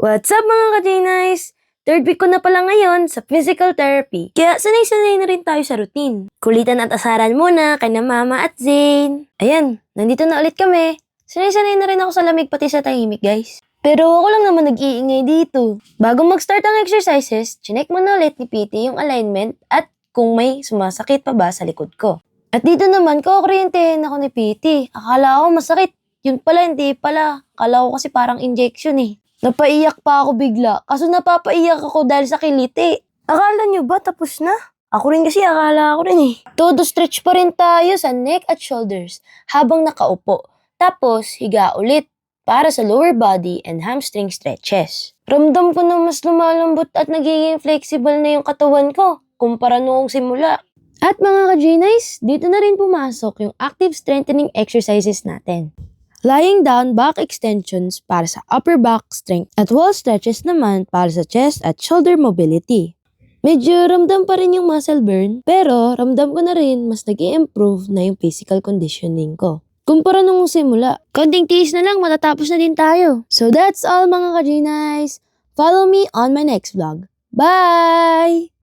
What's up mga ka-J-Nice? Third week ko na pala ngayon sa physical therapy. Kaya sanay-sanay na rin tayo sa routine. Kulitan at asaran muna kay na Mama at Zane. Ayan, nandito na ulit kami. Sanay-sanay na rin ako sa lamig pati sa tahimik guys. Pero ako lang naman nag-iingay dito. Bago mag-start ang exercises, chinek mo na ulit ni PT yung alignment at kung may sumasakit pa ba sa likod ko. At dito naman, kukuryentehin ako ni PT. Akala ko masakit. Yun pala, hindi pala. Akala ko kasi parang injection eh. Napaiyak pa ako bigla. Kaso napapaiyak ako dahil sa kiliti. Akala nyo ba tapos na? Ako rin kasi akala ko rin eh. Todo stretch pa rin tayo sa neck at shoulders habang nakaupo. Tapos higa ulit para sa lower body and hamstring stretches. Ramdam ko na mas lumalambot at nagiging flexible na yung katawan ko kumpara noong simula. At mga ka-J-Nice, dito na rin pumasok yung active strengthening exercises natin. Lying down back extensions para sa upper back strength at wall stretches naman para sa chest at shoulder mobility. Medyo ramdam pa rin yung muscle burn, pero ramdam ko na rin mas nag-i-improve na yung physical conditioning ko. Kumpara nung simula, konting tiis na lang matatapos na din tayo. So that's all mga ka-J-Nice. Follow me on my next vlog. Bye!